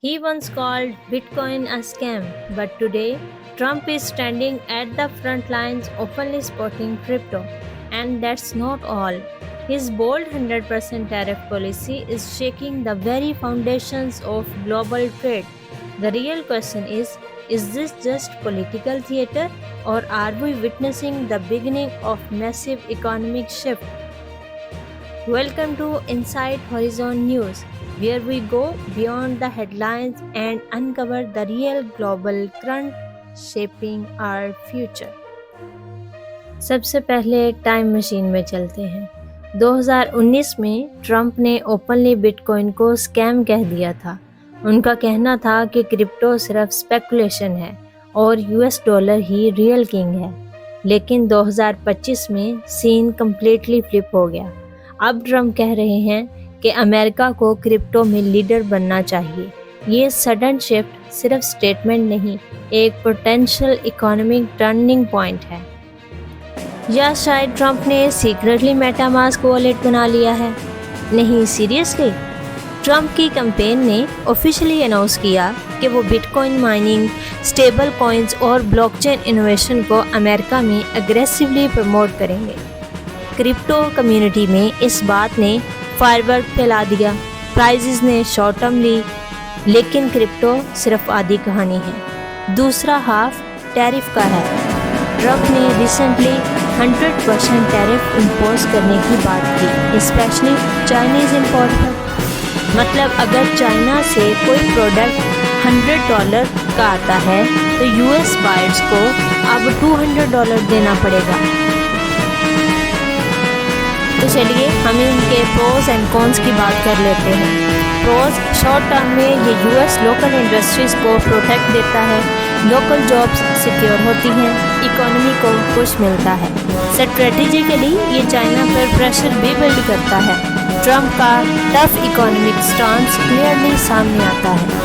He once called Bitcoin a scam, but today Trump is standing at the front lines openly supporting crypto. And that's not all. His bold 100% tariff policy is shaking the very foundations of global trade. The real question is this just political theater, or are we witnessing the beginning of massive economic shift? Welcome to Inside Horizon News, where we go beyond the headlines and uncover the real global current shaping our future. सबसे पहले एक time machine में चलते हैं। 2019 में Trump ने openly bitcoin को scam कह दिया था। उनका कहना था कि क्रिप्टो सिर्फ स्पेकुलेशन है और यूएस डॉलर ही रियल किंग है। लेकिन 2025 में सीन कम्प्लीटली फ्लिप हो गया। अब ट्रंप कह रहे हैं कि अमेरिका को क्रिप्टो में लीडर बनना चाहिए। ये सडन शिफ्ट सिर्फ स्टेटमेंट नहीं, एक पोटेंशियल इकोनॉमिक टर्निंग पॉइंट है। या शायद ट्रंप ने सीक्रेटली मेटामास्क वॉलेट बना लिया है। नहीं, सीरियसली, ट्रंप की कैंपेन ने ऑफिशियली अनाउंस किया कि वो बिटकॉइन माइनिंग, स्टेबल कॉइन्स और ब्लॉकचेन इनोवेशन को अमेरिका में अग्रेसिवली प्रमोट करेंगे। क्रिप्टो कम्युनिटी में इस बात ने फायरवर्क फैला दिया, प्राइजेस ने शॉर्ट टर्म ली, लेकिन क्रिप्टो सिर्फ आधी कहानी है। दूसरा हाफ टैरिफ का है। ट्रंप ने रिसेंटली 100% टैरिफ इम्पोज करने की बात की, स्पेशली चाइनीज़ इंपोर्ट पर। मतलब अगर चाइना से कोई प्रोडक्ट $100 का आता है तो यूएस बायर्स को अब $200 देना पड़ेगा। तो चलिए हम इनके प्रोज एंड कॉन्स की बात कर लेते हैं। प्रोज, शॉर्ट टर्म में ये यूएस लोकल इंडस्ट्रीज़ को प्रोटेक्ट देता है, लोकल जॉब्स सिक्योर होती हैं, इकोनॉमी को पुश मिलता है। स्ट्रेटेजिकली ये चाइना पर प्रेशर भी बिल्ड करता है। ट्रंप का टफ इकोनॉमिक स्टांस क्लियरली सामने आता है।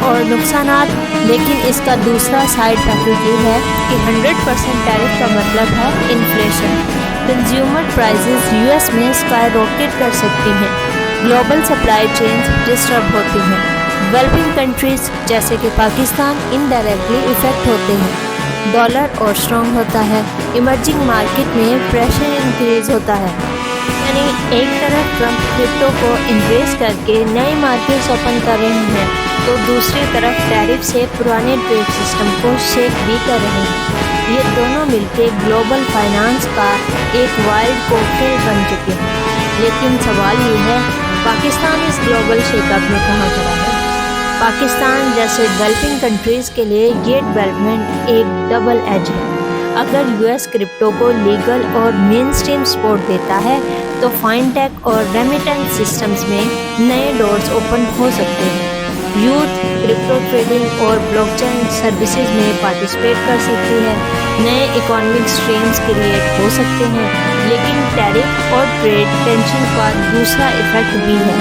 और नुकसानात, लेकिन इसका दूसरा साइड इफेक्ट ये है कि 100% टैरिफ का मतलब है इन्फ्लेशन। कंज्यूमर प्राइसेस यूएस में स्काई रॉकेट कर सकती हैं, ग्लोबल सप्लाई चेन्स डिस्टर्ब होती हैं, डेवलपिंग कंट्रीज जैसे कि पाकिस्तान इनडायरेक्टली इफेक्ट होते हैं, डॉलर और स्ट्रॉन्ग होता है, इमर्जिंग मार्केट में प्रेशर इंक्रीज होता है। यानी एक तरफ ट्रंप क्रिप्टो को इम्प्रेस करके नए मार्केट्स ओपन कर रहे हैं, तो दूसरी तरफ टैरिफ से पुराने ट्रेड सिस्टम को शेक भी कर रहे हैं। ये दोनों मिलकर ग्लोबल फाइनेंस का एक वाइल्ड कॉकटेल बन चुके हैं। लेकिन सवाल ये है, पाकिस्तान इस ग्लोबल शेकअप में कहाँ खड़ा है? पाकिस्तान जैसे डेवलपिंग कंट्रीज़ के लिए ये डेवलपमेंट एक डबल एज है। अगर यूएस क्रिप्टो को लीगल और मेन स्ट्रीम सपोर्ट देता है तो फाइनटेक और रेमिटेंस सिस्टम्स में नए डोर्स ओपन हो सकते हैं। यूथ क्रिप्टो ट्रेडिंग और ब्लॉकचेन सर्विसेज में पार्टिसिपेट कर सकती है, नए इकोनॉमिक स्ट्रीम्स क्रिएट हो सकते हैं। लेकिन टैरिफ और ट्रेड टेंशन का दूसरा इफेक्ट भी है।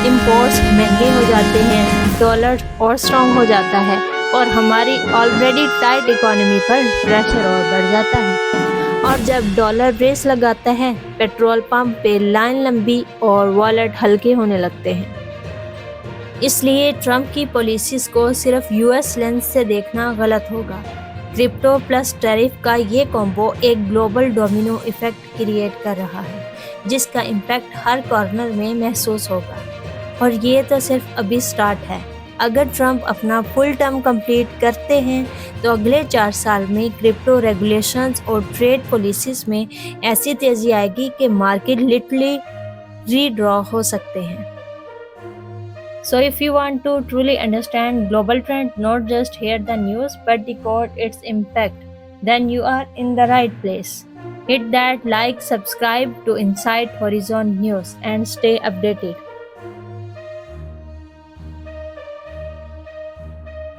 इंपोर्ट्स महंगे हो जाते हैं, डॉलर और स्ट्रॉन्ग हो जाता है और हमारी ऑलरेडी टाइट इकोनॉमी पर प्रेशर और बढ़ जाता है। और जब डॉलर रेस लगाता है, पेट्रोल पंप पे लाइन लंबी और वॉलेट हल्के होने लगते हैं। इसलिए ट्रंप की पॉलिसीज़ को सिर्फ यूएस लेंस से देखना गलत होगा। क्रिप्टो प्लस टैरिफ का ये कॉम्बो एक ग्लोबल डोमिनो इफेक्ट क्रिएट कर रहा है, जिसका इम्पैक्ट हर कॉर्नर में महसूस होगा। और ये तो सिर्फ अभी स्टार्ट है। अगर ट्रंप अपना फुल टर्म कंप्लीट करते हैं तो अगले 4 साल में क्रिप्टो रेगुलेशंस और ट्रेड पॉलिसीज़ में ऐसी तेज़ी आएगी कि मार्केट लिटरली रीड्रॉ हो सकते हैं। So if you want to truly understand global trend, not just hear the news but decode its impact, then you are in the right place. Hit that like, subscribe to Inside Horizon News and stay updated.